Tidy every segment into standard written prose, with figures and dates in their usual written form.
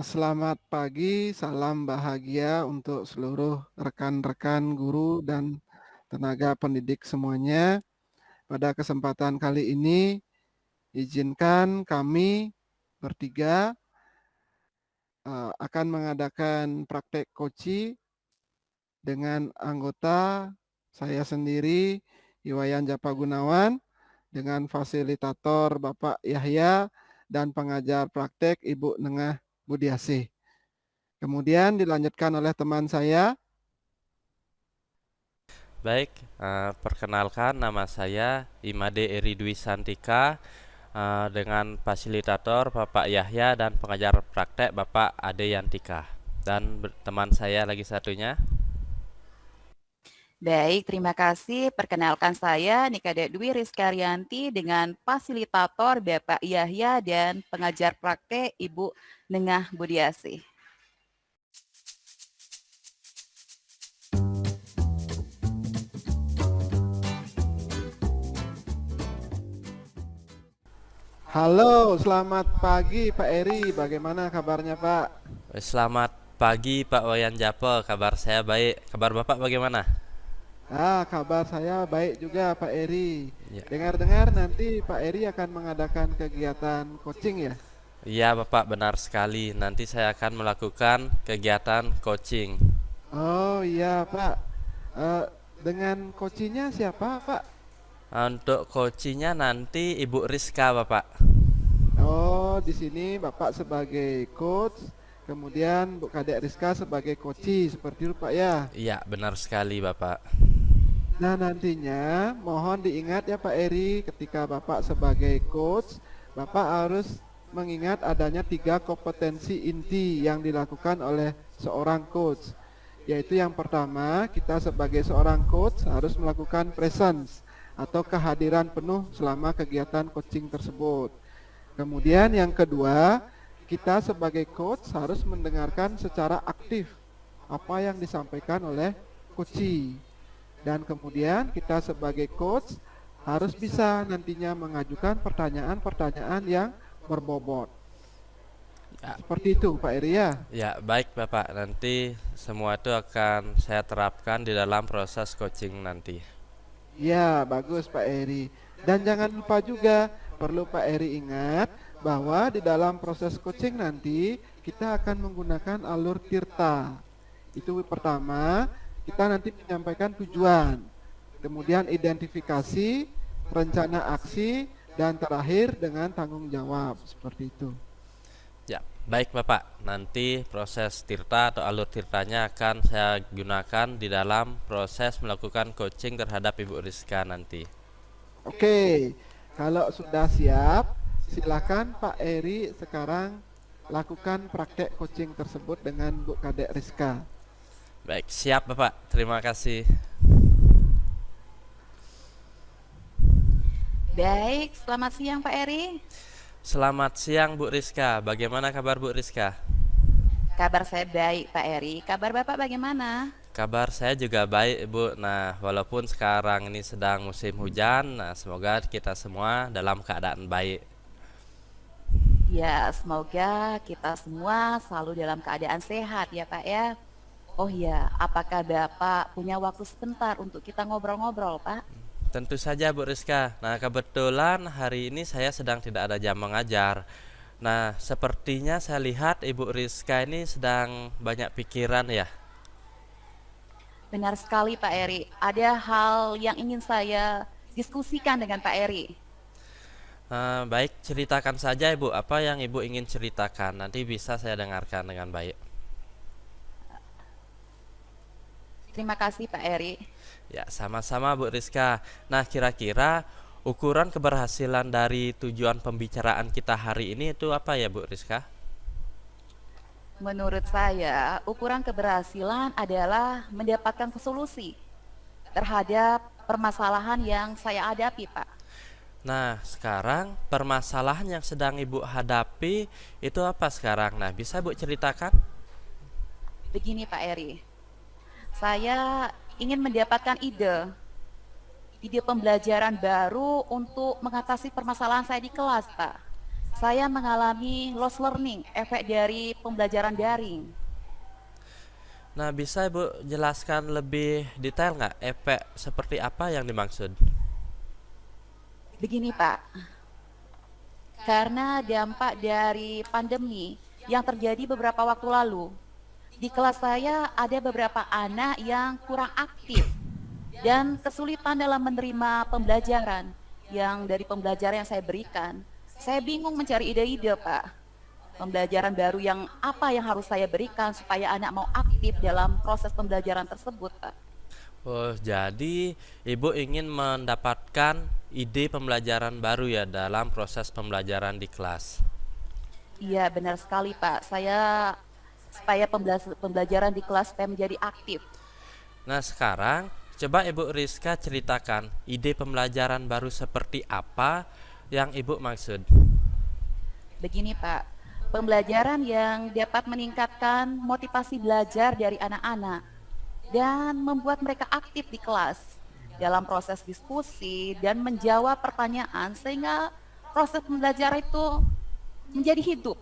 Selamat pagi, salam bahagia untuk seluruh rekan-rekan guru dan tenaga pendidik semuanya. Pada kesempatan kali ini, izinkan kami bertiga akan mengadakan praktek koci dengan anggota saya sendiri, Iwayan Japa Gunawan, dengan fasilitator Bapak Yahya dan pengajar praktek Ibu Nengah Budiasih. Kemudian dilanjutkan oleh teman saya. Baik, perkenalkan nama saya Imade Eri Dwi Santika dengan fasilitator Bapak Yahya dan pengajar praktek Bapak Ade Yantika. Dan teman saya lagi satunya. Baik, terima kasih. Perkenalkan saya Nikade Dwi Rizkaryanti dengan fasilitator Bapak Yahya dan pengajar praktek Ibu Nengah Budiasih. Halo, selamat pagi Pak Eri. Bagaimana kabarnya Pak? Selamat pagi Pak Wayan Japo, kabar saya baik. Kabar Bapak bagaimana? Kabar saya baik juga Pak Eri. Ya. Dengar-dengar nanti Pak Eri akan mengadakan kegiatan coaching ya? Iya Bapak, benar sekali. Nanti saya akan melakukan kegiatan coaching. Oh iya Pak. Eh, dengan coachingnya siapa Pak? Untuk coachingnya nanti Ibu Rizka Bapak. Oh, di sini Bapak sebagai coach, kemudian Bu Kadek Rizka sebagai coachi, seperti itu Pak ya. Iya, benar sekali Bapak. Nah, nantinya mohon diingat ya Pak Eri, ketika Bapak sebagai coach, Bapak harus mengingat adanya 3 kompetensi inti yang dilakukan oleh seorang coach. Yaitu yang pertama, kita sebagai seorang coach harus melakukan presence atau kehadiran penuh selama kegiatan coaching tersebut. Kemudian yang kedua, kita sebagai coach harus mendengarkan secara aktif apa yang disampaikan oleh coachee. Dan kemudian kita sebagai coach harus bisa nantinya mengajukan pertanyaan-pertanyaan yang berbobot. Ya, Seperti itu Pak Eri ya. ya, baik Bapak. Nanti semua itu akan saya terapkan di dalam proses coaching nanti. Ya, bagus Pak Eri. Dan jangan lupa juga, perlu Pak Eri ingat bahwa di dalam proses coaching nanti kita akan menggunakan alur tirta. Itu pertama, kita nanti menyampaikan tujuan, kemudian identifikasi, rencana aksi, dan terakhir dengan tanggung jawab. Seperti itu. Ya, baik Bapak. Nanti proses tirta atau alur tirtanya akan saya gunakan di dalam proses melakukan coaching terhadap Ibu Rizka nanti. Oke, kalau sudah siap, silakan Pak Eri sekarang lakukan praktek coaching tersebut dengan Bu Kadek Rizka. Baik, siap Bapak. Terima kasih. Baik, selamat siang Pak Eri. Selamat siang Bu Rizka. Bagaimana kabar Bu Rizka? Kabar saya baik Pak Eri. Kabar Bapak bagaimana? Kabar saya juga baik Bu. Nah, walaupun sekarang ini sedang musim hujan, nah semoga kita semua dalam keadaan baik. Ya, semoga kita semua selalu dalam keadaan sehat ya Pak ya. Oh ya, apakah Bapak punya waktu sebentar untuk kita ngobrol-ngobrol Pak? Tentu saja Bu Rizka. Nah, kebetulan hari ini saya sedang tidak ada jam mengajar. Nah, sepertinya saya lihat Ibu Rizka ini sedang banyak pikiran ya. Benar sekali Pak Eri. Ada hal yang ingin saya diskusikan dengan Pak Eri. Baik, ceritakan saja Ibu apa yang Ibu ingin ceritakan. Nanti bisa saya dengarkan dengan baik. Terima kasih Pak Eri. Ya, sama-sama Bu Rizka. Nah, kira-kira ukuran keberhasilan dari tujuan pembicaraan kita hari ini itu apa ya Bu Rizka? Menurut saya, ukuran keberhasilan adalah mendapatkan solusi terhadap permasalahan yang saya hadapi, Pak. Nah, sekarang permasalahan yang sedang Ibu hadapi itu apa sekarang? Nah, bisa Bu ceritakan? Begini Pak Eri, saya ingin mendapatkan ide pembelajaran baru untuk mengatasi permasalahan saya di kelas, Pak. saya mengalami lost learning, efek dari pembelajaran daring. Nah, bisa Ibu jelaskan lebih detail nggak efek seperti apa yang dimaksud? Begini Pak, karena dampak dari pandemi yang terjadi beberapa waktu lalu, di kelas saya ada beberapa anak yang kurang aktif dan kesulitan dalam menerima pembelajaran yang dari pembelajaran yang saya berikan. Saya bingung mencari ide-ide Pak. Pembelajaran baru yang apa yang harus saya berikan supaya anak mau aktif dalam proses pembelajaran tersebut Pak. Oh, jadi Ibu ingin mendapatkan ide pembelajaran baru ya dalam proses pembelajaran di kelas. Iya benar sekali Pak, saya supaya pembelajaran di kelas supaya menjadi aktif. Nah, sekarang coba Ibu Rizka ceritakan ide pembelajaran baru seperti apa yang Ibu maksud. Begini Pak, pembelajaran yang dapat meningkatkan motivasi belajar dari anak-anak dan membuat mereka aktif di kelas dalam proses diskusi dan menjawab pertanyaan sehingga proses pembelajaran itu menjadi hidup.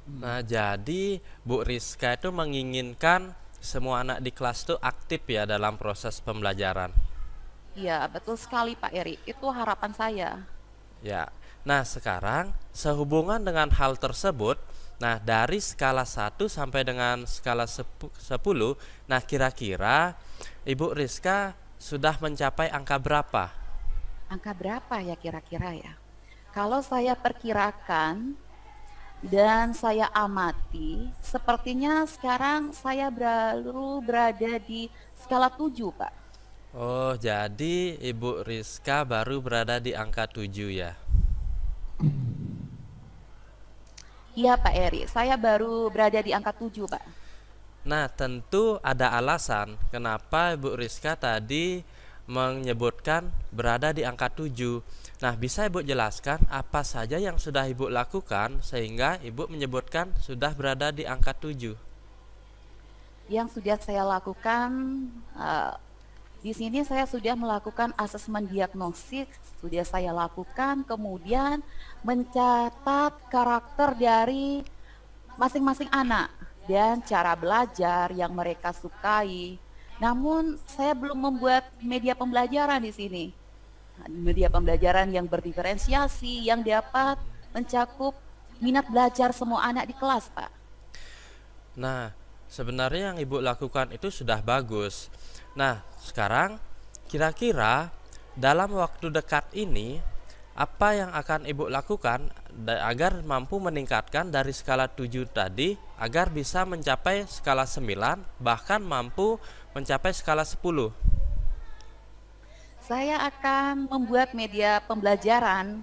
Nah, jadi Bu Rizka itu menginginkan semua anak di kelas itu aktif ya dalam proses pembelajaran. Iya, betul sekali Pak Eri, itu harapan saya. Ya. Nah, sekarang sehubungan dengan hal tersebut, nah dari skala 1 sampai dengan skala 10, nah kira-kira Ibu Rizka sudah mencapai angka berapa? Angka berapa ya kira-kira ya? Kalau saya perkirakan dan saya amati, sepertinya sekarang saya baru berada di skala 7 Pak. Oh, jadi Ibu Rizka baru berada di angka 7 ya. Iya Pak Eri, saya baru berada di angka 7 Pak. Nah, tentu ada alasan kenapa Ibu Rizka tadi menyebutkan berada di angka 7. Nah, bisa Ibu jelaskan apa saja yang sudah Ibu lakukan sehingga Ibu menyebutkan sudah berada di angka 7? Yang sudah saya lakukan, di sini saya sudah melakukan asesmen diagnostik, sudah saya lakukan, kemudian mencatat karakter dari masing-masing anak dan cara belajar yang mereka sukai. Namun saya belum membuat media pembelajaran di sini. Media pembelajaran yang berdiferensiasi yang dapat mencakup minat belajar semua anak di kelas, Pak. Nah, sebenarnya yang Ibu lakukan itu sudah bagus. Nah, sekarang kira-kira dalam waktu dekat ini apa yang akan Ibu lakukan agar mampu meningkatkan dari skala 7 tadi agar bisa mencapai skala 9 bahkan mampu mencapai skala 10? Saya akan membuat media pembelajaran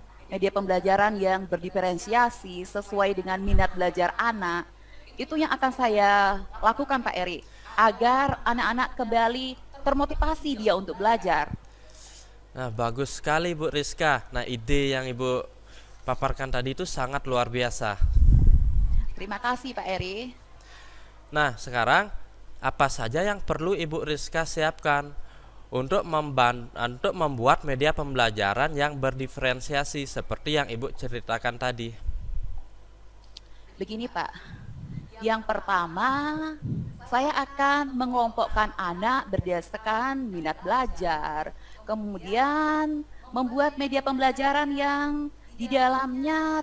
yang berdiferensiasi sesuai dengan minat belajar anak. Itu yang akan saya lakukan Pak Eri, agar anak-anak kembali termotivasi dia untuk belajar. Nah, bagus sekali Bu Rizka. Nah, ide yang Ibu paparkan tadi itu sangat luar biasa. Terima kasih Pak Eri. Nah, sekarang apa saja yang perlu Ibu Rizka siapkan untuk membuat media pembelajaran yang berdiferensiasi seperti yang Ibu ceritakan tadi? Begini Pak, yang pertama saya akan mengelompokkan anak berdasarkan minat belajar, kemudian membuat media pembelajaran yang di dalamnya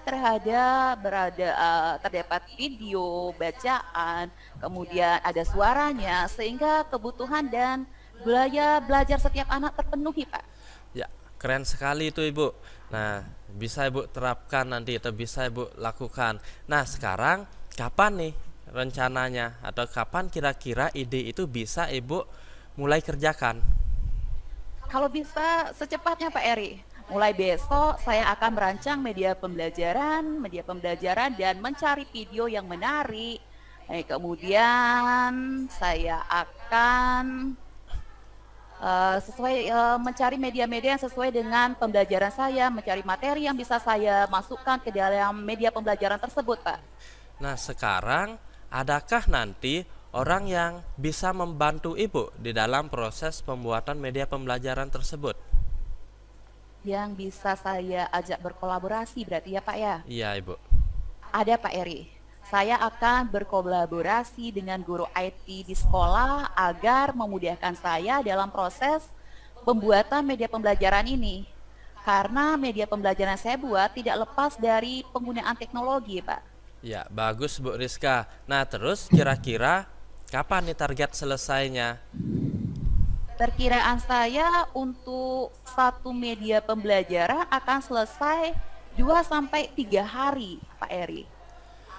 terdapat video, bacaan, kemudian ada suaranya sehingga kebutuhan dan gaya belajar setiap anak terpenuhi, Pak. Ya, keren sekali itu Ibu. Nah, bisa Ibu terapkan nanti atau bisa Ibu lakukan. Nah, sekarang kapan nih rencananya atau kapan kira-kira ide itu bisa Ibu mulai kerjakan? Kalau bisa secepatnya Pak Eri. Mulai besok saya akan merancang media pembelajaran dan mencari video yang menarik. Kemudian saya akan mencari media-media yang sesuai dengan pembelajaran saya, mencari materi yang bisa saya masukkan ke dalam media pembelajaran tersebut, Pak. Nah, sekarang adakah nanti orang yang bisa membantu Ibu di dalam proses pembuatan media pembelajaran tersebut? yang bisa saya ajak berkolaborasi berarti ya Pak ya? Iya, Ibu. Ada Pak Eri. Saya akan berkolaborasi dengan guru IT di sekolah agar memudahkan saya dalam proses pembuatan media pembelajaran ini. Karena media pembelajaran saya buat tidak lepas dari penggunaan teknologi, Pak. Ya, bagus Bu Rizka. Nah, terus kira-kira kapan nih target selesainya? Perkiraan saya untuk satu media pembelajaran akan selesai 2 sampai 3 hari, Pak Eri.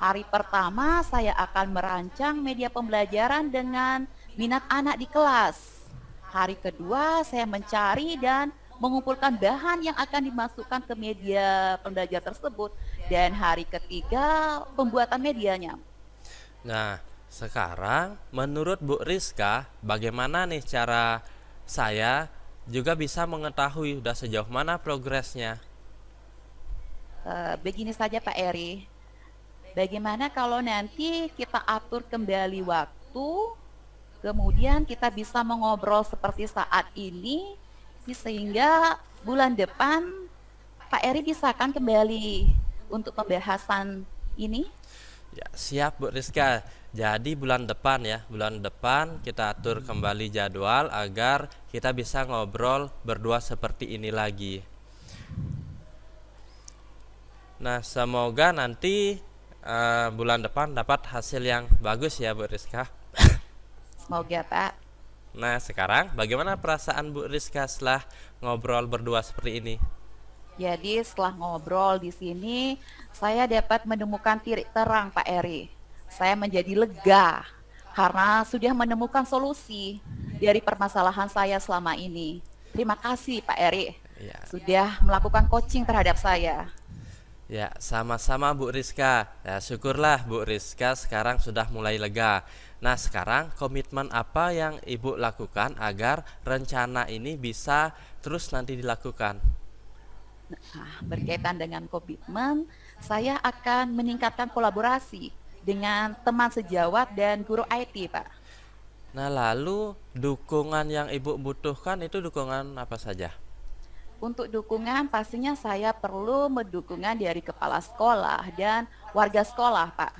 Hari pertama saya akan merancang media pembelajaran dengan minat anak di kelas. Hari kedua saya mencari dan mengumpulkan bahan yang akan dimasukkan ke media pembelajaran tersebut. Dan hari ketiga pembuatan medianya. Nah, sekarang menurut Bu Rizka, bagaimana nih cara saya juga bisa mengetahui udah sejauh mana progresnya? Begini saja Pak Eri, bagaimana kalau nanti kita atur kembali waktu, kemudian kita bisa mengobrol seperti saat ini, sehingga bulan depan Pak Eri bisa kan kembali untuk pembahasan ini? Ya, siap Bu Rizka. Jadi bulan depan ya, bulan depan kita atur kembali jadwal agar kita bisa ngobrol berdua seperti ini lagi. Nah, semoga nanti bulan depan dapat hasil yang bagus ya Bu Rizka. Semoga Pak. Nah, sekarang bagaimana perasaan Bu Rizka setelah ngobrol berdua seperti ini? Jadi setelah ngobrol di sini, saya dapat menemukan titik terang Pak Eri. Saya menjadi lega karena sudah menemukan solusi dari permasalahan saya selama ini. Terima kasih Pak Eri Ya, sudah melakukan coaching terhadap saya. ya, sama-sama Bu Rizka. Ya, syukurlah Bu Rizka sekarang sudah mulai lega. Nah, sekarang komitmen apa yang Ibu lakukan agar rencana ini bisa terus nanti dilakukan? Nah, berkaitan dengan komitmen, saya akan meningkatkan kolaborasi dengan teman sejawat dan guru IT, Pak. Nah, lalu dukungan yang Ibu butuhkan itu dukungan apa saja? Untuk dukungan, pastinya saya perlu dukungan dari kepala sekolah dan warga sekolah, Pak.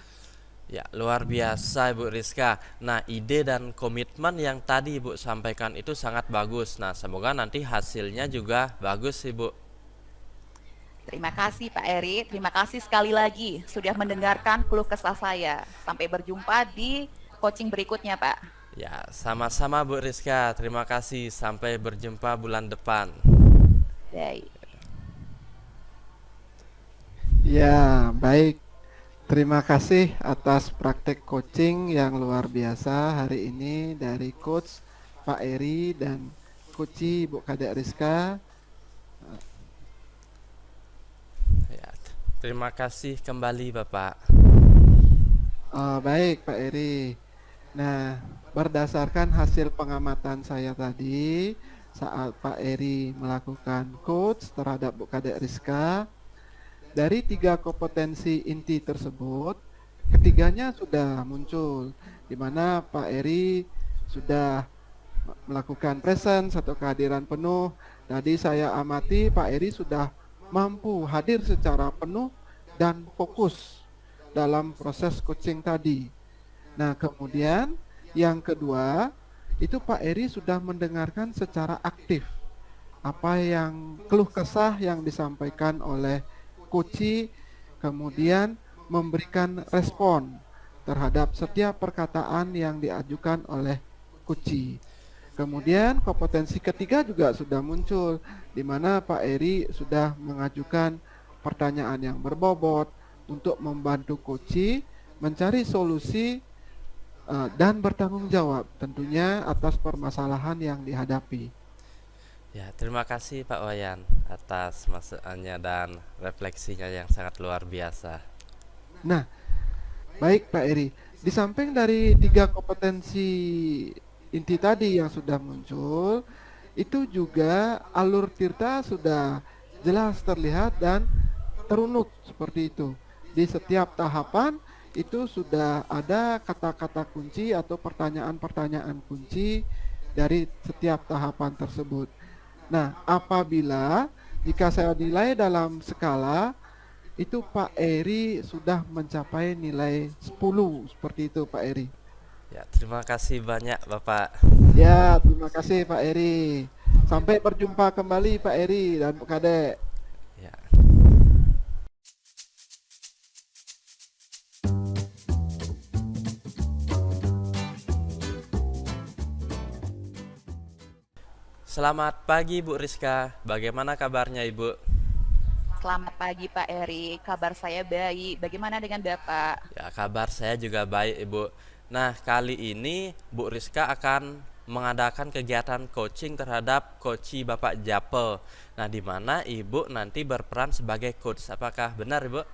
Ya, luar biasa Ibu Rizka. Nah, ide dan komitmen yang tadi Ibu sampaikan itu sangat bagus. Nah, semoga nanti hasilnya juga bagus Ibu. Terima kasih Pak Eri, terima kasih sekali lagi sudah mendengarkan keluh kesah saya. Sampai berjumpa di coaching berikutnya Pak. Ya, sama-sama Bu Rizka. Terima kasih. Sampai berjumpa bulan depan. Baik. Ya, baik. Terima kasih atas praktek coaching yang luar biasa hari ini dari Coach Pak Eri dan Coach Bu Kadek Rizka. Ya, terima kasih kembali Bapak. Baik Pak Eri. Nah, berdasarkan hasil pengamatan saya tadi saat Pak Eri melakukan coach terhadap Bu Kadek Rizka, dari 3 kompetensi inti tersebut, ketiganya sudah muncul, di mana Pak Eri sudah melakukan presence atau kehadiran penuh. Tadi saya amati Pak Eri sudah mampu hadir secara penuh dan fokus dalam proses coaching tadi. Nah, kemudian yang kedua, itu Pak Eri sudah mendengarkan secara aktif apa yang keluh kesah yang disampaikan oleh Koci, kemudian memberikan respon terhadap setiap perkataan yang diajukan oleh Koci. Kemudian kompetensi ketiga juga sudah muncul, di mana Pak Eri sudah mengajukan pertanyaan yang berbobot untuk membantu Koci mencari solusi dan bertanggung jawab tentunya atas permasalahan yang dihadapi. Ya, terima kasih Pak Wayan atas masukannya dan refleksinya yang sangat luar biasa. Nah, baik Pak Eri, di samping dari 3 kompetensi inti tadi yang sudah muncul, itu juga alur Tirta sudah jelas terlihat dan terunut seperti itu. Di setiap tahapan itu sudah ada kata-kata kunci atau pertanyaan-pertanyaan kunci dari setiap tahapan tersebut. Nah, apabila Jika saya nilai dalam skala, itu Pak Eri sudah mencapai nilai 10, seperti itu Pak Eri. Ya, terima kasih banyak Bapak. Ya, terima kasih Pak Eri. Sampai berjumpa kembali Pak Eri dan Bu Kadek. Ya. Selamat pagi Bu Rizka, bagaimana kabarnya Ibu? Selamat pagi Pak Eri, kabar saya baik. Bagaimana dengan Bapak? Ya, kabar saya juga baik Ibu. Nah, kali ini Bu Rizka akan mengadakan kegiatan coaching terhadap coachi Bapak Japel. Nah, di mana Ibu nanti berperan sebagai coach. Apakah benar Ibu?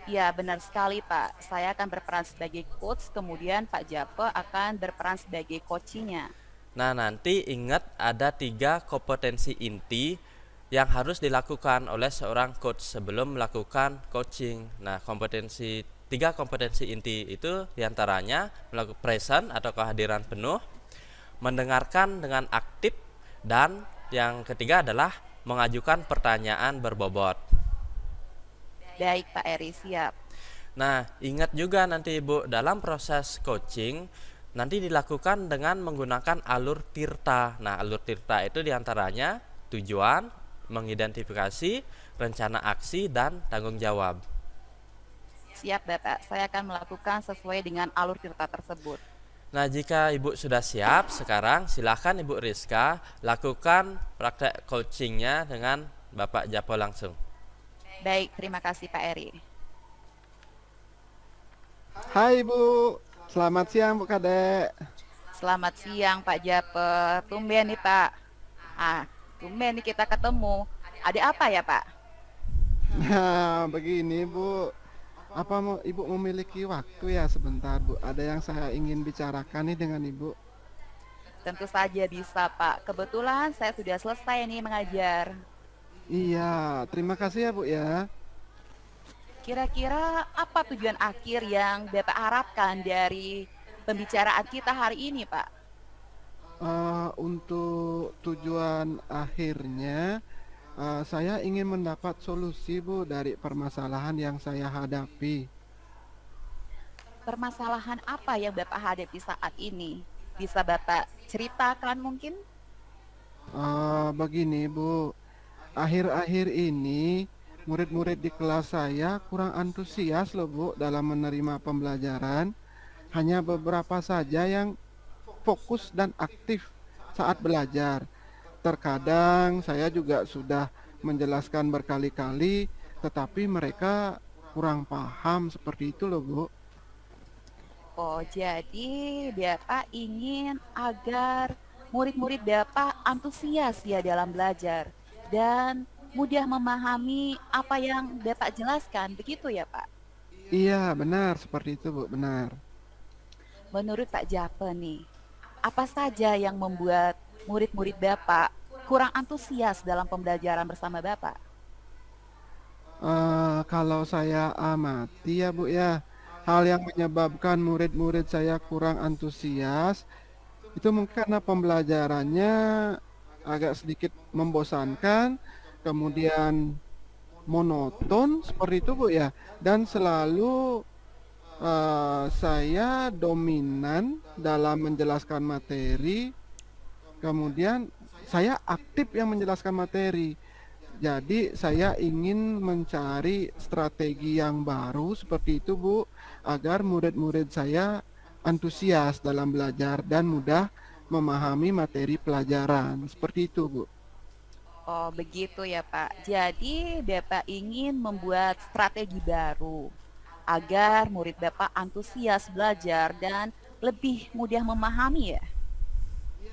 Ya, benar sekali Pak. Saya akan berperan sebagai coach, kemudian Pak Jape akan berperan sebagai coachinya. Nah, nanti ingat ada 3 kompetensi inti yang harus dilakukan oleh seorang coach sebelum melakukan coaching. Nah, 3 kompetensi inti itu diantaranya melakukan present atau kehadiran penuh, mendengarkan dengan aktif, dan yang ketiga adalah mengajukan pertanyaan berbobot. Baik Pak Eri, siap. Nah, ingat juga nanti Ibu, dalam proses coaching nanti dilakukan dengan menggunakan alur tirta. Nah, alur tirta itu diantaranya tujuan, mengidentifikasi, rencana aksi, dan tanggung jawab. Siap Bapak, saya akan melakukan sesuai dengan alur tirta tersebut. Nah, jika Ibu sudah siap, sekarang silakan Ibu Rizka lakukan praktek coachingnya dengan Bapak Japo langsung. Baik, terima kasih Pak Eri. Hai Bu, selamat siang Bu Kadek. Selamat siang Pak Jape. Tumben nih Pak. Tumben nih kita ketemu. Ada apa ya Pak? Nah, begini Bu, apa mau Ibu memiliki waktu ya sebentar Bu? Ada yang saya ingin bicarakan nih dengan Ibu. Tentu saja bisa Pak. Kebetulan saya sudah selesai nih mengajar. Iya, terima kasih ya Bu ya. Kira-kira apa tujuan akhir yang Bapak harapkan dari pembicaraan kita hari ini Pak? Untuk tujuan akhirnya, saya ingin mendapat solusi Bu dari permasalahan yang saya hadapi. Permasalahan apa yang Bapak hadapi saat ini? Bisa Bapak ceritakan mungkin? Begini Bu, akhir-akhir ini murid-murid di kelas saya kurang antusias loh Bu dalam menerima pembelajaran. Hanya beberapa saja yang fokus dan aktif saat belajar. Terkadang saya juga sudah menjelaskan berkali-kali, tetapi mereka kurang paham seperti itu loh Bu. Oh, jadi Bapak ingin agar murid-murid Bapak antusias ya dalam belajar dan mudah memahami apa yang Bapak jelaskan, begitu ya Pak? Iya, benar seperti itu Bu, benar. Menurut Pak Jape nih, apa saja yang membuat murid-murid Bapak kurang antusias dalam pembelajaran bersama Bapak? Kalau saya amati ya Bu ya, hal yang menyebabkan murid-murid saya kurang antusias itu mungkin karena pembelajarannya agak sedikit membosankan, kemudian monoton seperti itu Bu ya, dan selalu saya dominan dalam menjelaskan materi, kemudian saya aktif yang menjelaskan materi. Jadi saya ingin mencari strategi yang baru seperti itu Bu, agar murid-murid saya antusias dalam belajar dan mudah memahami materi pelajaran. Seperti itu Bu. Oh, begitu ya Pak. Jadi Bapak ingin membuat strategi baru agar murid Bapak antusias belajar dan lebih mudah memahami ya.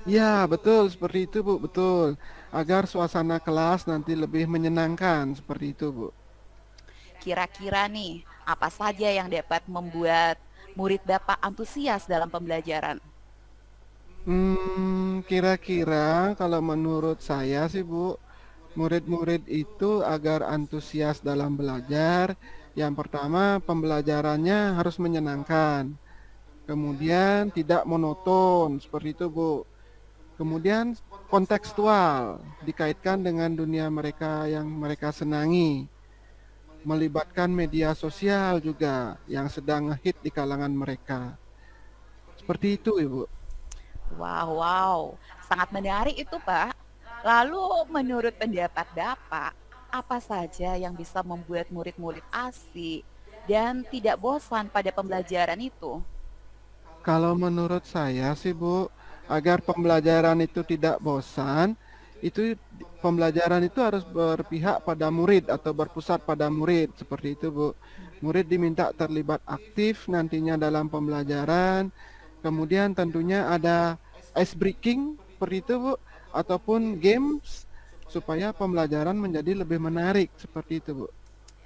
Ya, betul seperti itu Bu, betul. Agar suasana kelas nanti lebih menyenangkan seperti itu Bu. Kira-kira nih, apa saja yang dapat membuat murid Bapak antusias dalam pembelajaran? Kira-kira kalau menurut saya sih Bu, murid-murid itu agar antusias dalam belajar, yang pertama pembelajarannya harus menyenangkan. Kemudian tidak monoton, seperti itu Bu. Kemudian kontekstual, dikaitkan dengan dunia mereka yang mereka senangi, melibatkan media sosial juga yang sedang hit di kalangan mereka. Seperti itu, Ibu. Wow, wow, sangat menarik itu, Pak. Lalu menurut pendapat Bapak, apa saja yang bisa membuat murid-murid asik dan tidak bosan pada pembelajaran itu? Kalau menurut saya sih Bu, agar pembelajaran itu tidak bosan, itu pembelajaran itu harus berpihak pada murid atau berpusat pada murid, seperti itu Bu. Murid diminta terlibat aktif nantinya dalam pembelajaran, kemudian tentunya ada ice breaking, seperti itu Bu, ataupun games, supaya pembelajaran menjadi lebih menarik, seperti itu Bu.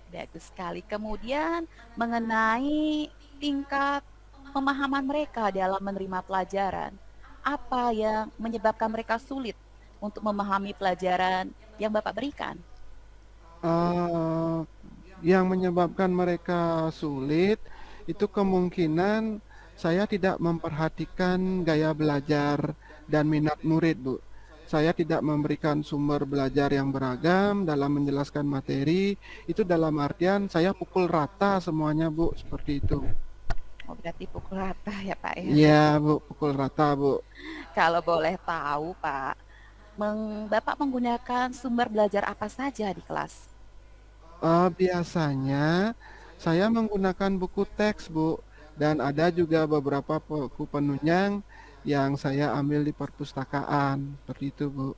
Bagus sekali. Kemudian mengenai tingkat pemahaman mereka dalam menerima pelajaran, apa yang menyebabkan mereka sulit untuk memahami pelajaran yang Bapak berikan? eh yang menyebabkan mereka sulit itu kemungkinan saya tidak memperhatikan gaya belajar dan minat murid, Bu. Saya tidak memberikan sumber belajar yang beragam dalam menjelaskan materi. Itu dalam artian saya pukul rata semuanya, Bu, seperti itu. Oh, berarti pukul rata ya, Pak ya. Iya, Bu, pukul rata, Bu. Kalau boleh tahu, Pak, Bapak menggunakan sumber belajar apa saja di kelas? Biasanya saya menggunakan buku teks, Bu, dan ada juga beberapa buku penunjang yang saya ambil di perpustakaan, seperti itu, Bu.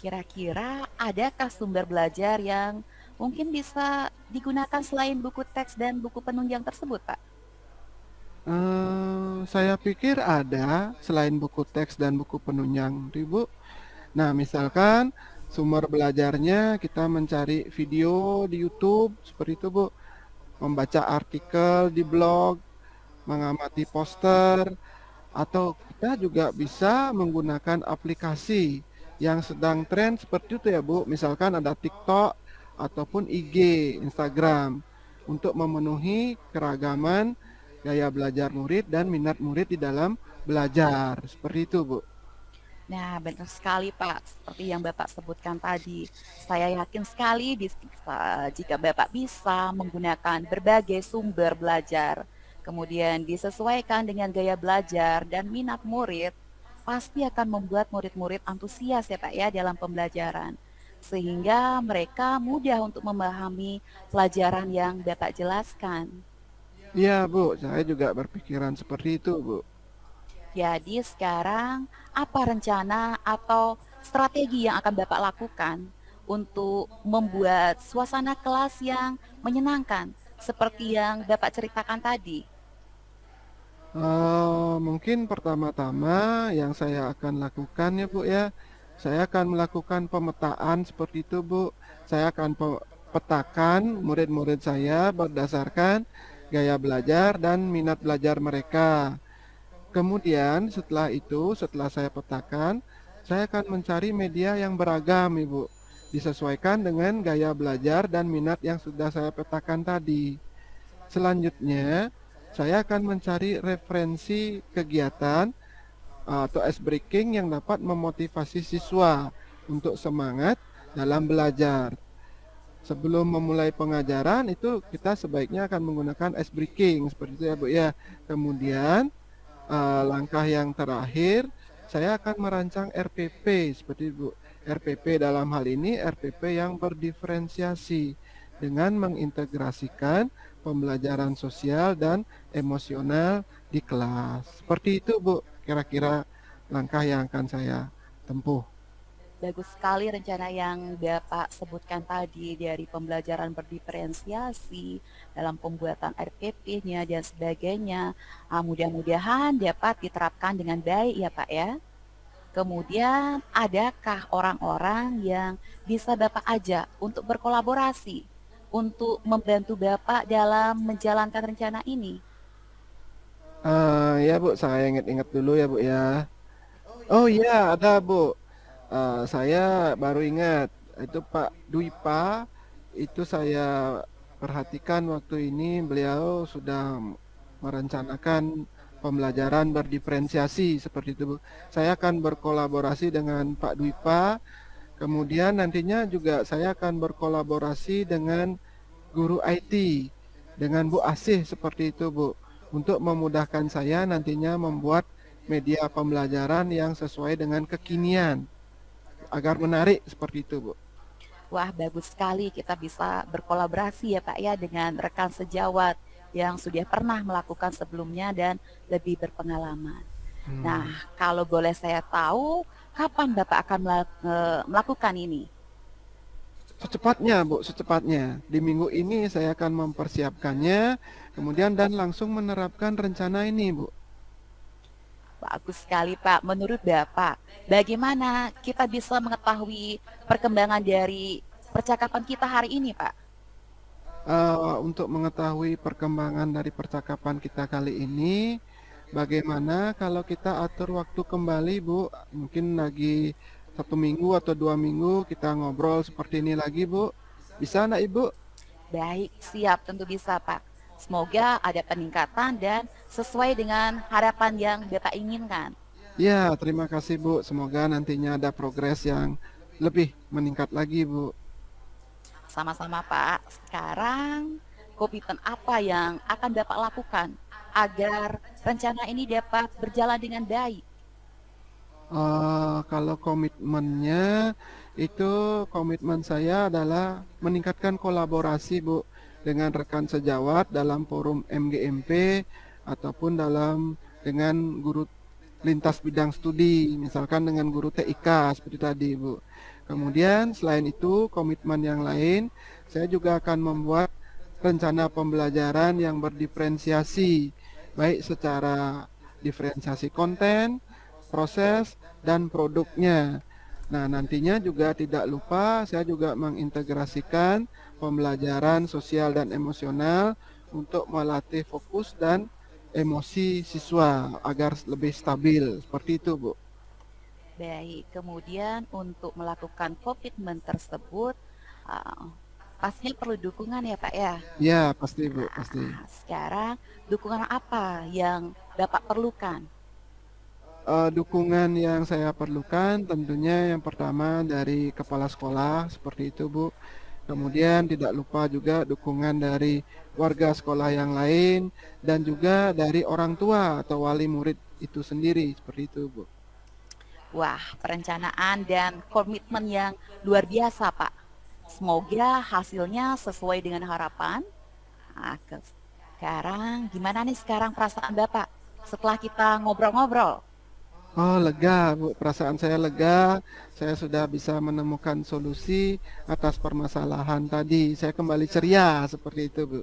Kira-kira adakah sumber belajar yang mungkin bisa digunakan selain buku teks dan buku penunjang tersebut, Pak? Saya pikir ada selain buku teks dan buku penunjang, tuh, Bu. Nah, misalkan sumber belajarnya kita mencari video di YouTube, seperti itu, Bu. Membaca artikel di blog, mengamati poster, atau kita juga bisa menggunakan aplikasi yang sedang tren seperti itu ya Bu. Misalkan ada TikTok ataupun IG, Instagram untuk memenuhi keragaman gaya belajar murid dan minat murid di dalam belajar. Seperti itu Bu. Nah, benar sekali Pak, seperti yang Bapak sebutkan tadi. Saya yakin sekali jika Bapak bisa menggunakan berbagai sumber belajar, kemudian disesuaikan dengan gaya belajar dan minat murid, pasti akan membuat murid-murid antusias ya Pak ya dalam pembelajaran. Sehingga mereka mudah untuk memahami pelajaran yang Bapak jelaskan. Iya Bu, saya juga berpikiran seperti itu Bu. Jadi sekarang apa rencana atau strategi yang akan Bapak lakukan untuk membuat suasana kelas yang menyenangkan seperti yang Bapak ceritakan tadi? Mungkin pertama-tama yang saya akan lakukan ya Bu ya, saya akan melakukan pemetaan seperti itu Bu. Saya akan petakan murid-murid saya berdasarkan gaya belajar dan minat belajar mereka. Kemudian setelah itu, setelah saya petakan, saya akan mencari media yang beragam Ibu, disesuaikan dengan gaya belajar dan minat yang sudah saya petakan tadi. Selanjutnya, saya akan mencari referensi kegiatan atau ice breaking yang dapat memotivasi siswa untuk semangat dalam belajar. Sebelum memulai pengajaran itu kita sebaiknya akan menggunakan ice breaking seperti itu ya Bu ya. Kemudian langkah yang terakhir saya akan merancang RPP seperti itu Bu. RPP dalam hal ini RPP yang berdiferensiasi dengan mengintegrasikan pembelajaran sosial dan emosional di kelas. Seperti itu Bu, kira-kira langkah yang akan saya tempuh. Bagus sekali rencana yang Bapak sebutkan tadi dari pembelajaran berdiferensiasi dalam pembuatan RPP-nya dan sebagainya. Mudah-mudahan dapat diterapkan dengan baik ya Pak ya. Kemudian adakah orang-orang yang bisa Bapak ajak untuk berkolaborasi untuk membantu Bapak dalam menjalankan rencana ini? Ya Bu, saya ingat-ingat dulu ya Bu ya. Oh iya, ada Bu. Saya baru ingat, itu Pak Dwipa, itu saya perhatikan waktu ini beliau sudah merencanakan pembelajaran berdiferensiasi seperti itu, Bu. Saya akan berkolaborasi dengan Pak Dwipa, kemudian nantinya juga saya akan berkolaborasi dengan guru IT, dengan Bu Asih seperti itu, Bu, untuk memudahkan saya nantinya membuat media pembelajaran yang sesuai dengan kekinian agar menarik seperti itu, Bu. Wah, bagus sekali kita bisa berkolaborasi ya Pak ya dengan rekan sejawat yang sudah pernah melakukan sebelumnya dan lebih berpengalaman. Nah, Hmm. kalau boleh saya tahu, kapan Bapak akan melakukan ini? Secepatnya, Bu, secepatnya. Di minggu ini saya akan mempersiapkannya, kemudian dan langsung menerapkan rencana ini, Bu. Bagus sekali Pak. Menurut Bapak, bagaimana kita bisa mengetahui perkembangan dari percakapan kita hari ini Pak? Untuk mengetahui perkembangan dari percakapan kita kali ini, bagaimana kalau kita atur waktu kembali, Bu? Mungkin lagi 1 minggu atau 2 minggu kita ngobrol seperti ini lagi, Bu. Bisa nggak, Ibu? Baik, siap, tentu bisa Pak. Semoga ada peningkatan dan sesuai dengan harapan yang Bapak inginkan. Ya, terima kasih, Bu. Semoga nantinya ada progres yang lebih meningkat lagi, Bu. Sama-sama Pak. Sekarang komitmen apa yang akan Bapak lakukan agar rencana ini dapat berjalan dengan baik? Kalau komitmennya itu komitmen saya adalah meningkatkan kolaborasi, Bu, dengan rekan sejawat dalam forum MGMP ataupun dengan guru lintas bidang studi, misalkan dengan guru TIK seperti tadi, Bu. Kemudian selain itu komitmen yang lain, saya juga akan membuat rencana pembelajaran yang berdiferensiasi, baik secara diferensiasi konten, proses, dan produknya. Nah, nantinya juga tidak lupa saya juga mengintegrasikan pembelajaran sosial dan emosional untuk melatih fokus dan emosi siswa agar lebih stabil. Seperti itu, Bu. Baik, kemudian untuk melakukan komitmen tersebut, uh, pastinya perlu dukungan ya Pak ya. Ya, pasti, Bu, pasti. Nah, sekarang dukungan apa yang Bapak perlukan? Dukungan yang saya perlukan tentunya yang pertama dari kepala sekolah seperti itu, Bu. Kemudian tidak lupa juga dukungan dari warga sekolah yang lain dan juga dari orang tua atau wali murid itu sendiri seperti itu, Bu. Wah, perencanaan dan komitmen yang luar biasa Pak. Semoga hasilnya sesuai dengan harapan. Nah, sekarang gimana nih sekarang perasaan Bapak setelah kita ngobrol-ngobrol? Oh, lega, Bu. Perasaan saya lega. Saya sudah bisa menemukan solusi atas permasalahan tadi. Saya kembali ceria seperti itu, Bu.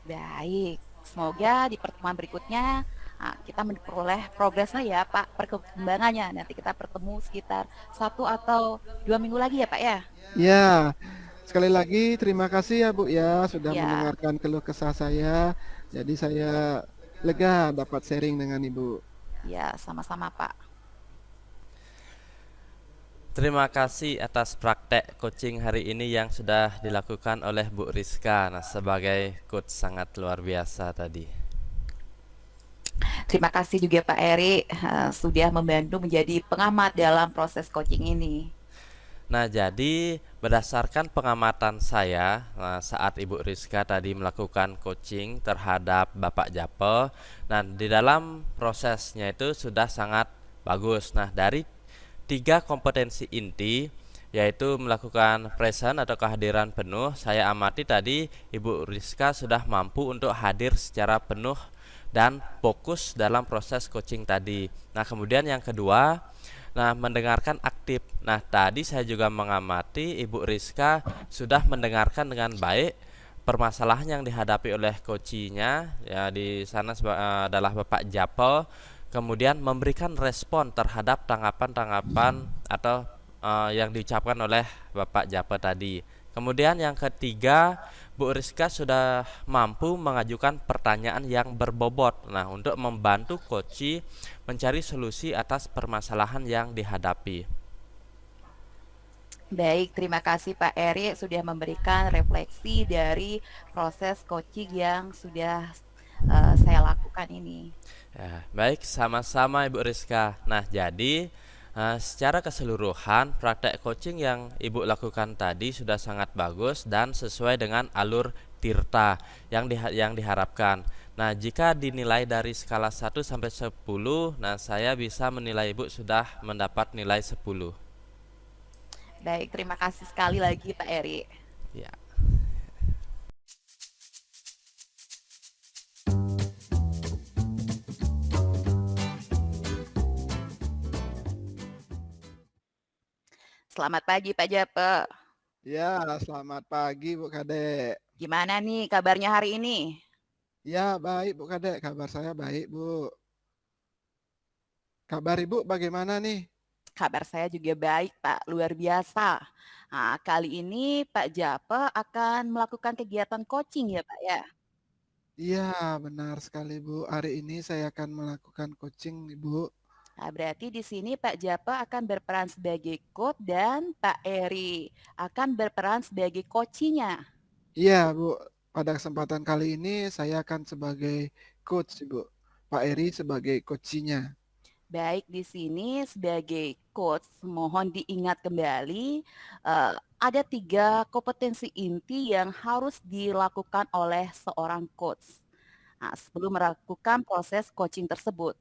Baik, semoga di pertemuan berikutnya kita memperoleh progresnya ya Pak, perkembangannya. Nanti kita bertemu sekitar 1 atau 2 minggu lagi ya Pak ya. Ya, sekali lagi terima kasih ya, Bu, ya sudah Ya, mendengarkan keluh kesah saya. Jadi saya lega dapat sharing dengan Ibu. ya sama-sama Pak. Terima kasih atas praktek coaching hari ini yang sudah dilakukan oleh Bu Rizka. Nah, sebagai coach sangat luar biasa tadi. Terima kasih juga Pak Eri sudah membantu menjadi pengamat dalam proses coaching ini. Nah, jadi berdasarkan pengamatan saya saat Ibu Rizka tadi melakukan coaching terhadap Bapak Jape, nah di dalam prosesnya itu sudah sangat bagus. Nah, dari 3 kompetensi inti yaitu melakukan present atau kehadiran penuh, saya amati tadi Ibu Rizka sudah mampu untuk hadir secara penuh dan fokus dalam proses coaching tadi. Nah, kemudian yang kedua, mendengarkan aktif. Nah, tadi saya juga mengamati Ibu Rizka sudah mendengarkan dengan baik permasalahan yang dihadapi oleh coachinya, ya di sana adalah Bapak Japel, kemudian memberikan respon terhadap tanggapan-tanggapan atau yang diucapkan oleh Bapak Japel tadi. Kemudian yang ketiga, Bu Rizka sudah mampu mengajukan pertanyaan yang berbobot. Nah, untuk membantu coachi mencari solusi atas permasalahan yang dihadapi. Baik, terima kasih Pak Eri sudah memberikan refleksi dari proses coaching yang sudah saya lakukan. lakukan ini. Ya, baik, sama-sama Ibu Rizka. Nah, jadi secara keseluruhan praktek coaching yang Ibu lakukan tadi sudah sangat bagus dan sesuai dengan alur Tirta yang diharapkan. Nah, jika dinilai dari skala 1 sampai 10, nah saya bisa menilai Ibu sudah mendapat nilai 10. Baik, terima kasih sekali lagi Pak Eri. Ya. Selamat pagi Pak Jape. Ya, selamat pagi Bu Kadek. Gimana nih kabarnya hari ini? Ya, baik Bu Kadek, kabar saya baik Bu. Kabar Ibu bagaimana nih? Kabar saya juga baik Pak, luar biasa. Nah, kali ini Pak Jape akan melakukan kegiatan coaching ya Pak ya? Iya, benar sekali Bu. Hari ini saya akan melakukan coaching Ibu. Nah, berarti di sini Pak Jape akan berperan sebagai coach dan Pak Eri akan berperan sebagai coachnya. Iya Bu, pada kesempatan kali ini saya akan sebagai coach Ibu. Pak Eri sebagai coachnya. Baik, di sini sebagai coach, mohon diingat kembali ada 3 kompetensi inti yang harus dilakukan oleh seorang coach. Nah, sebelum melakukan proses coaching tersebut.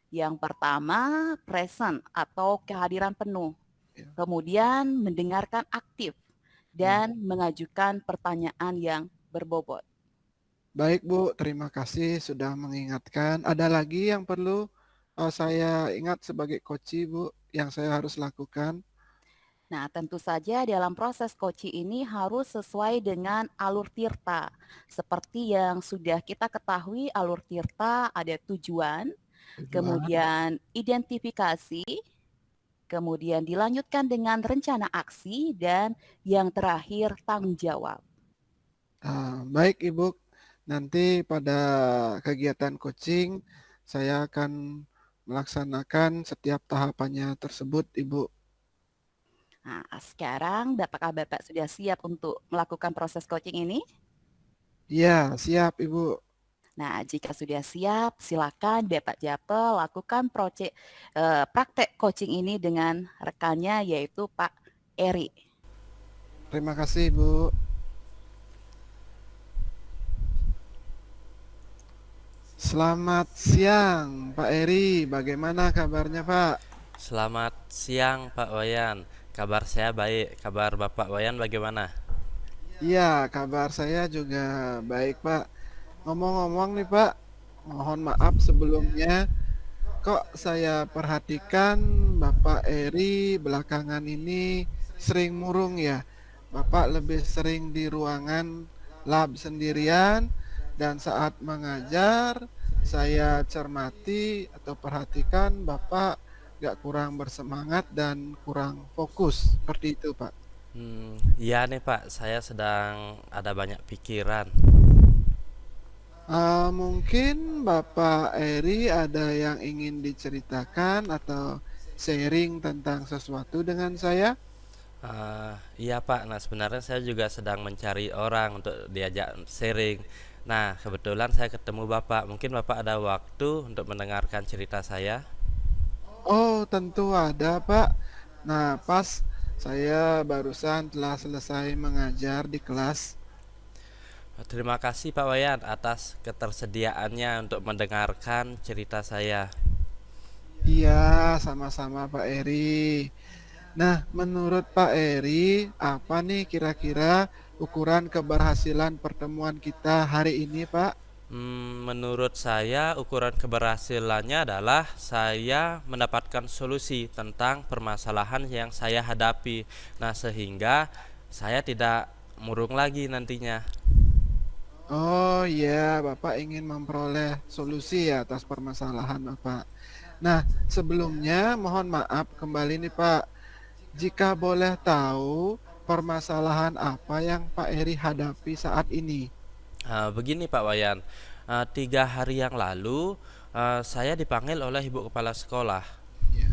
Yang pertama, present atau kehadiran penuh. Ya. Kemudian mendengarkan aktif dan mengajukan pertanyaan yang berbobot. Baik Bu, terima kasih sudah mengingatkan. Ada lagi yang perlu saya ingat sebagai coach Bu yang saya harus lakukan? Nah, tentu saja dalam proses coaching ini harus sesuai dengan alur Tirta. Seperti yang sudah kita ketahui, alur Tirta ada tujuan, kemudian identifikasi, kemudian dilanjutkan dengan rencana aksi, dan yang terakhir tanggung jawab. Baik Ibu, nanti pada kegiatan coaching saya akan melaksanakan setiap tahapannya tersebut Ibu. Nah, sekarang apakah Bapak sudah siap untuk melakukan proses coaching ini? Iya, siap Ibu. Nah, jika sudah siap, silakan Bapak Jape lakukan praktek coaching ini dengan rekannya yaitu Pak Eri. Terima kasih Bu. Selamat siang Pak Eri, bagaimana kabarnya Pak? Selamat siang Pak Wayan. Kabar saya baik. Kabar Bapak Wayan bagaimana? Iya, kabar saya juga baik Pak. Ngomong-ngomong nih Pak, mohon maaf sebelumnya, kok saya perhatikan Bapak Eri belakangan ini sering murung ya. Bapak lebih sering di ruangan lab sendirian dan saat mengajar saya cermati atau perhatikan Bapak gak kurang bersemangat dan kurang fokus. Seperti itu Pak. Iya nih Pak, saya sedang ada banyak pikiran. Mungkin Bapak Eri ada yang ingin diceritakan atau sharing tentang sesuatu dengan saya? Iya Pak, nah sebenarnya saya juga sedang mencari orang untuk diajak sharing. Nah, kebetulan saya ketemu Bapak. Mungkin Bapak ada waktu untuk mendengarkan cerita saya. Oh, tentu ada, Pak. Nah, pas saya barusan telah selesai mengajar di kelas. Terima kasih Pak Wayan atas ketersediaannya untuk mendengarkan cerita saya. Iya, sama-sama Pak Eri. Nah, menurut Pak Eri, apa nih kira-kira ukuran keberhasilan pertemuan kita hari ini, Pak? Menurut saya ukuran keberhasilannya adalah saya mendapatkan solusi tentang permasalahan yang saya hadapi. Nah, sehingga saya tidak murung lagi nantinya. Oh iya, Bapak ingin memperoleh solusi ya atas permasalahan Bapak. Nah, sebelumnya mohon maaf kembali nih Pak. Jika boleh tahu permasalahan apa yang Pak Eri hadapi saat ini? Begini Pak Wayan, 3 hari yang lalu saya dipanggil oleh ibu kepala sekolah. Ya.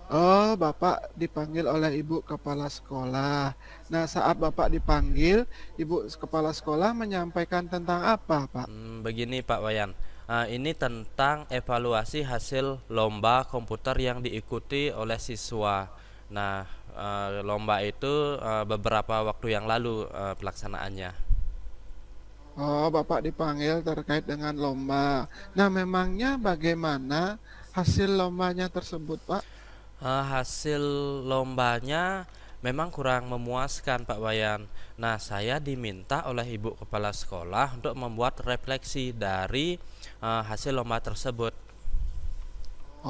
Oh, Bapak dipanggil oleh Ibu Kepala Sekolah. Nah, saat Bapak dipanggil, Ibu Kepala Sekolah menyampaikan tentang apa, Pak? Begini Pak Wayan, Ini tentang evaluasi hasil lomba komputer yang diikuti oleh siswa. Nah, lomba itu beberapa waktu yang lalu pelaksanaannya. Oh, Bapak dipanggil terkait dengan lomba. Nah, memangnya bagaimana hasil lombanya tersebut, Pak? Hasil lombanya memang kurang memuaskan, Pak Wayan. Nah, saya diminta oleh Ibu Kepala Sekolah untuk membuat refleksi dari hasil lomba tersebut.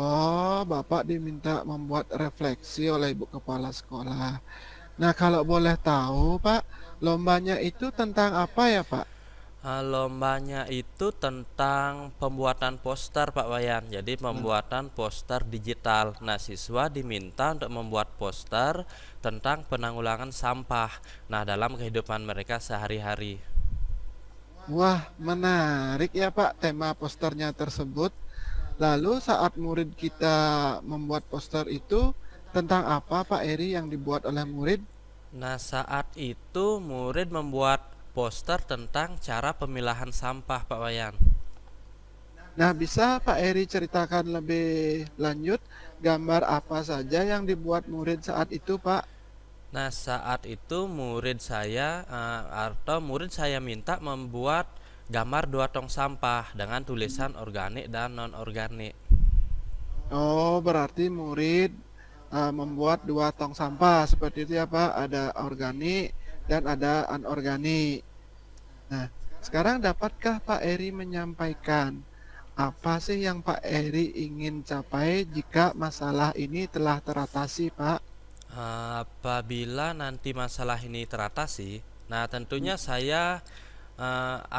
Oh, Bapak diminta membuat refleksi oleh Ibu Kepala Sekolah. Nah, kalau boleh tahu, Pak, lombanya itu tentang apa ya, Pak? Lombanya itu tentang pembuatan poster, Pak Wayan. Jadi Nah, pembuatan poster digital. Nah, siswa diminta untuk membuat poster tentang penanggulangan sampah. Nah, dalam kehidupan mereka sehari-hari. wah, menarik ya, Pak, tema posternya tersebut. Lalu saat murid kita membuat poster itu tentang apa, Pak Eri, yang dibuat oleh murid? Nah, saat itu murid membuat poster tentang cara pemilahan sampah, Pak Wayan. Nah, bisa Pak Eri ceritakan lebih lanjut gambar apa saja yang dibuat murid saat itu, Pak? Nah, saat itu murid saya minta membuat gambar 2 tong sampah dengan tulisan organik dan non organik. Oh, berarti murid membuat 2 tong sampah seperti itu ya, Pak. Ada organik dan ada anorganik. Nah, sekarang dapatkah Pak Eri menyampaikan apa sih yang Pak Eri ingin capai jika masalah ini telah teratasi, Pak? Apabila nanti masalah ini teratasi, nah tentunya saya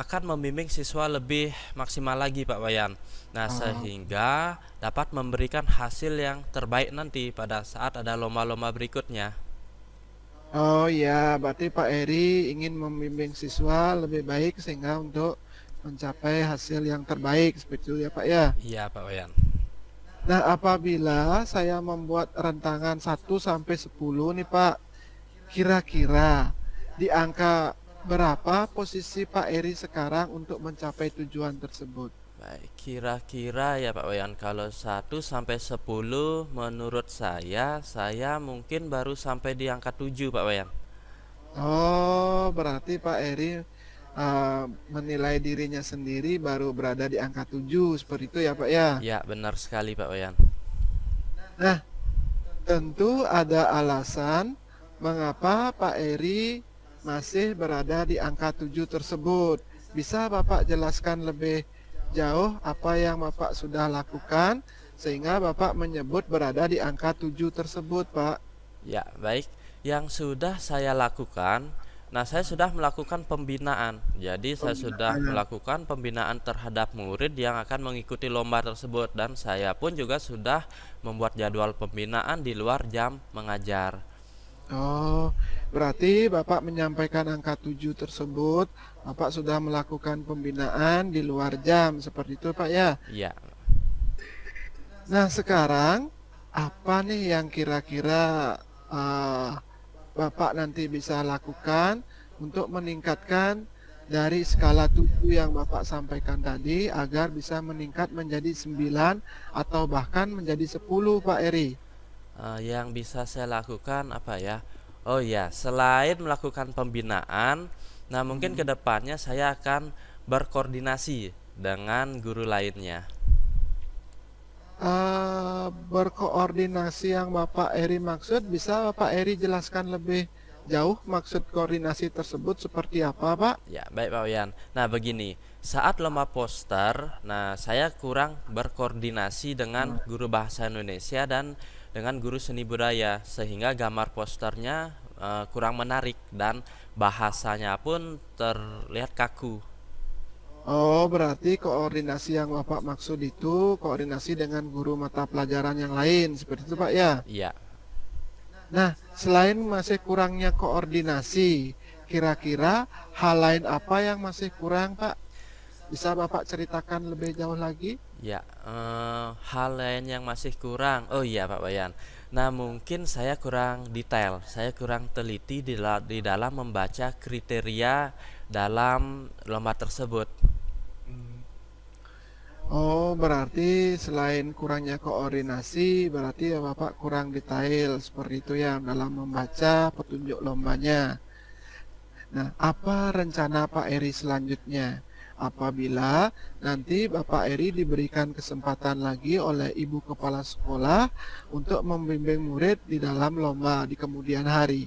akan membimbing siswa lebih maksimal lagi, Pak Wayan. Nah, Oh, sehingga dapat memberikan hasil yang terbaik nanti pada saat ada lomba-lomba berikutnya. oh ya, berarti Pak Eri ingin membimbing siswa lebih baik sehingga untuk mencapai hasil yang terbaik seperti itu ya, Pak ya. Iya, Pak Wayan. Nah, apabila saya membuat rentangan 1 sampai 10 nih, Pak, kira-kira di angka berapa posisi Pak Eri sekarang untuk mencapai tujuan tersebut? Baik, kira-kira ya Pak Wayan, kalau 1 sampai 10 menurut saya mungkin baru sampai di angka 7, Pak Wayan. Oh, berarti Pak Eri menilai dirinya sendiri baru berada di angka 7 seperti itu ya, Pak ya. Ya, benar sekali Pak Wayan. Nah, tentu ada alasan mengapa Pak Eri masih berada di angka 7 tersebut. Bisa Bapak jelaskan lebih jauh apa yang Bapak sudah lakukan sehingga Bapak menyebut berada di angka 7 tersebut, Pak? Ya, baik. Yang sudah saya lakukan, nah saya sudah melakukan pembinaan. Jadi saya sudah Pembinaan. melakukan pembinaan terhadap murid yang akan mengikuti lomba tersebut, dan saya pun juga sudah membuat jadwal pembinaan di luar jam mengajar. Oh, berarti Bapak menyampaikan angka 7 tersebut, Bapak sudah melakukan pembinaan di luar jam, seperti itu Pak ya. Ya. Nah, sekarang apa nih yang kira-kira eh, Bapak nanti bisa lakukan untuk meningkatkan dari skala 7 yang Bapak sampaikan tadi agar bisa meningkat menjadi 9 atau bahkan menjadi 10, Pak Eri? Yang bisa saya lakukan apa ya? Oh ya, selain melakukan pembinaan, nah mungkin Hmm. kedepannya saya akan berkoordinasi dengan guru lainnya. Berkoordinasi yang Bapak Eri maksud, bisa Bapak Eri jelaskan lebih jauh maksud koordinasi tersebut seperti apa, Pak? Ya, baik Pak Wian. Nah, begini, saat lomba poster, nah saya kurang berkoordinasi dengan guru bahasa Indonesia dan dengan guru seni budaya, sehingga gambar posternya kurang menarik dan bahasanya pun terlihat kaku. Oh, berarti koordinasi yang Bapak maksud itu koordinasi dengan guru mata pelajaran yang lain, seperti itu, Pak ya? Iya. Nah, selain masih kurangnya koordinasi, kira-kira hal lain apa yang masih kurang, Pak? Bisa Bapak ceritakan lebih jauh lagi? Ya, hal lain yang masih kurang. Oh iya Pak Bayan. Nah, mungkin saya kurang detail, saya kurang teliti di dalam membaca kriteria dalam lomba tersebut. Oh, berarti selain kurangnya koordinasi, berarti ya Bapak kurang detail seperti itu ya dalam membaca petunjuk lombanya. Nah, apa rencana Pak Eri selanjutnya? Apabila nanti Bapak Eri diberikan kesempatan lagi oleh Ibu Kepala Sekolah untuk membimbing murid di dalam lomba di kemudian hari.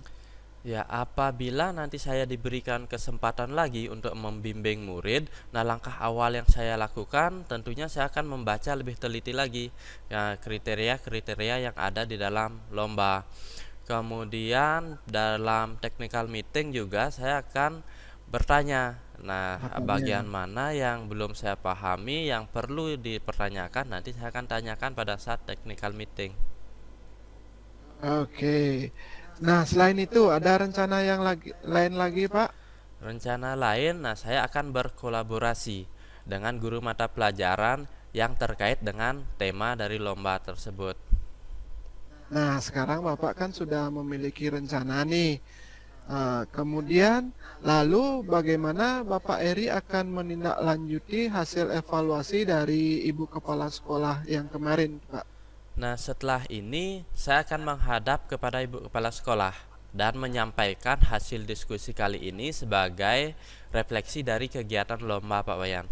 Ya, apabila nanti saya diberikan kesempatan lagi untuk membimbing murid, nah langkah awal yang saya lakukan tentunya saya akan membaca lebih teliti lagi ya, kriteria-kriteria yang ada di dalam lomba. Kemudian dalam technical meeting juga saya akan bertanya. Nah, bagian Apanya? mana yang belum saya pahami, yang perlu dipertanyakan, nanti saya akan tanyakan pada saat technical meeting. Oke. Nah, selain itu ada rencana yang lain lagi, Pak? Rencana lain, nah saya akan berkolaborasi dengan guru mata pelajaran yang terkait dengan tema dari lomba tersebut. Nah, sekarang Bapak kan sudah memiliki rencana nih. Kemudian, lalu bagaimana Bapak Eri akan menindaklanjuti hasil evaluasi dari Ibu Kepala Sekolah yang kemarin, Pak? Nah, setelah ini saya akan menghadap kepada ibu kepala sekolah dan menyampaikan hasil diskusi kali ini sebagai refleksi dari kegiatan lomba Pak Wayan.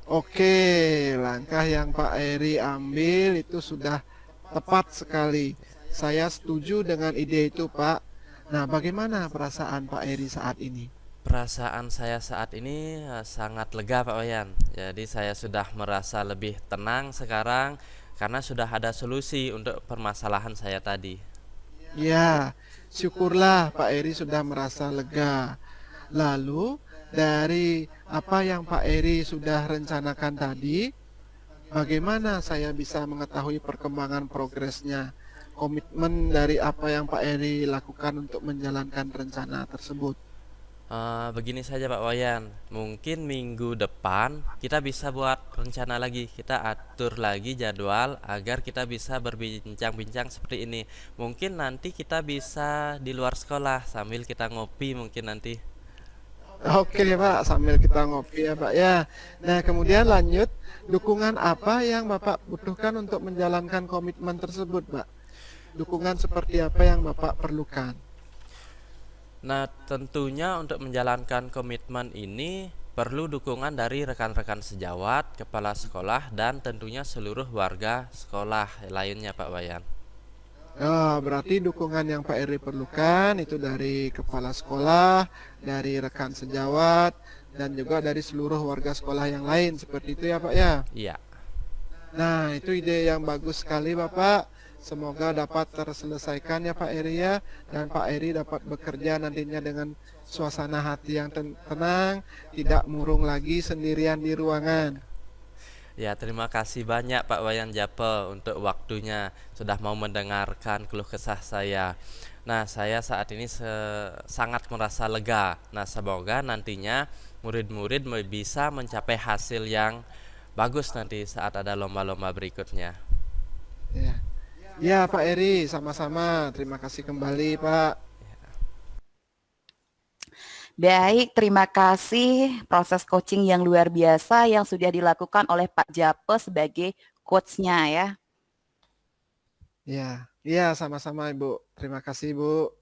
Oke, langkah yang Pak Eri ambil itu sudah tepat sekali. Saya setuju dengan ide itu, Pak. Nah, bagaimana perasaan Pak Eri saat ini? Perasaan saya saat ini sangat lega Pak Wayan. Jadi saya sudah merasa lebih tenang sekarang karena sudah ada solusi untuk permasalahan saya tadi. Ya, syukurlah Pak Eri sudah merasa lega. Lalu, dari apa yang Pak Eri sudah rencanakan tadi, bagaimana saya bisa mengetahui perkembangan progresnya, komitmen dari apa yang Pak Eri lakukan untuk menjalankan rencana tersebut? Begini saja Pak Wayan, mungkin minggu depan kita bisa buat rencana lagi, kita atur lagi jadwal agar kita bisa berbincang-bincang seperti ini. Mungkin nanti kita bisa di luar sekolah sambil kita ngopi mungkin nanti. Oke Pak, sambil kita ngopi ya Pak ya. Nah, kemudian lanjut, dukungan apa yang Bapak butuhkan untuk menjalankan komitmen tersebut, Pak? Dukungan seperti apa yang Bapak perlukan? Nah, tentunya untuk menjalankan komitmen ini perlu dukungan dari rekan-rekan sejawat, kepala sekolah, dan tentunya seluruh warga sekolah lainnya Pak Wayan. Oh, berarti dukungan yang Pak Eri perlukan itu dari kepala sekolah, dari rekan sejawat, dan juga dari seluruh warga sekolah yang lain. Seperti itu ya Pak ya? Iya. Nah, itu ide yang bagus sekali Bapak. Semoga dapat terselesaikan ya Pak Eri ya. Dan Pak Eri dapat bekerja nantinya dengan suasana hati yang tenang, tidak murung lagi sendirian di ruangan. Ya, terima kasih banyak Pak Wayan Jape untuk waktunya sudah mau mendengarkan keluh kesah saya. Nah, saya saat ini sangat merasa lega. Nah, semoga nantinya murid-murid bisa mencapai hasil yang bagus nanti saat ada lomba-lomba berikutnya. Ya, ya Pak Eri, sama-sama. Terima kasih kembali Pak. Baik, terima kasih proses coaching yang luar biasa yang sudah dilakukan oleh Pak Jape sebagai coach-nya ya. Ya, ya sama-sama Ibu. Terima kasih Ibu.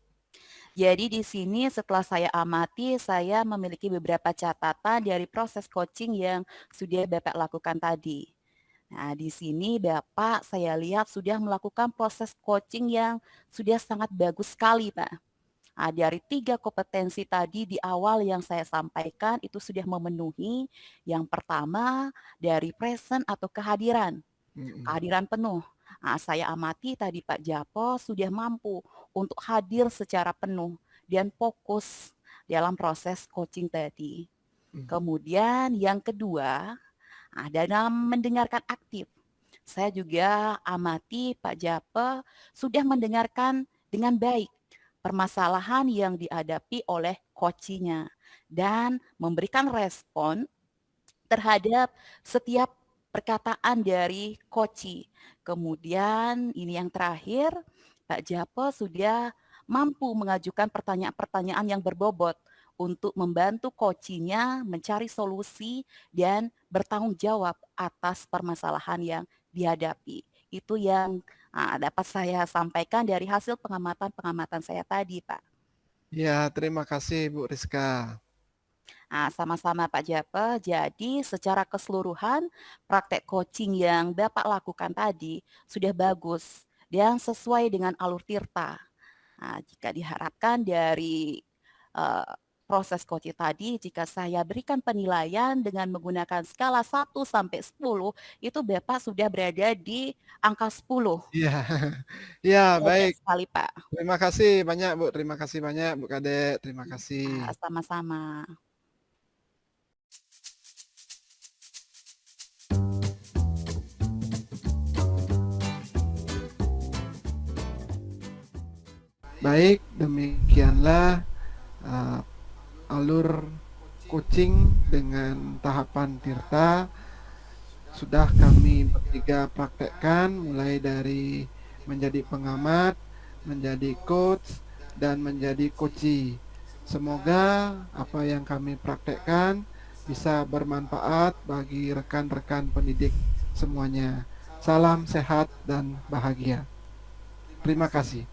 Jadi di sini setelah saya amati, saya memiliki beberapa catatan dari proses coaching yang sudah Bapak lakukan tadi. Nah, di sini Bapak saya lihat sudah melakukan proses coaching yang sudah sangat bagus sekali, Pak. Nah, dari 3 kompetensi tadi di awal yang saya sampaikan itu sudah memenuhi. Yang pertama dari present atau kehadiran. Mm-mm. Kehadiran penuh. Nah, saya amati tadi Pak Japo sudah mampu untuk hadir secara penuh dan fokus dalam proses coaching tadi. Mm. Kemudian yang kedua, dalam mendengarkan aktif. Saya juga amati Pak Jape sudah mendengarkan dengan baik permasalahan yang dihadapi oleh coachingnya dan memberikan respon terhadap setiap perkataan dari coach. Kemudian ini yang terakhir, Pak Japo sudah mampu mengajukan pertanyaan-pertanyaan yang berbobot untuk membantu coachingnya mencari solusi dan bertanggung jawab atas permasalahan yang dihadapi. Itu yang dapat saya sampaikan dari hasil pengamatan-pengamatan saya tadi, Pak. Ya, terima kasih Bu Rizka. Sama-sama Pak Japer. Jadi secara keseluruhan praktek coaching yang Bapak lakukan tadi sudah bagus dan sesuai dengan alur tirta. Jika diharapkan dari proses coaching tadi, jika saya berikan penilaian dengan menggunakan skala 1 sampai 10, itu Bapak sudah berada di angka 10. Iya. Ya, Luar baik. biasa sekali, Pak. Terima kasih banyak Bu. Terima kasih banyak Bu Kadek. Terima kasih. Sama-sama. Baik, demikianlah alur coaching dengan tahapan tirta sudah kami bertiga praktekkan, mulai dari menjadi pengamat, menjadi coach, dan menjadi coachee. Semoga apa yang kami praktekkan bisa bermanfaat bagi rekan-rekan pendidik semuanya. Salam sehat dan bahagia. Terima kasih.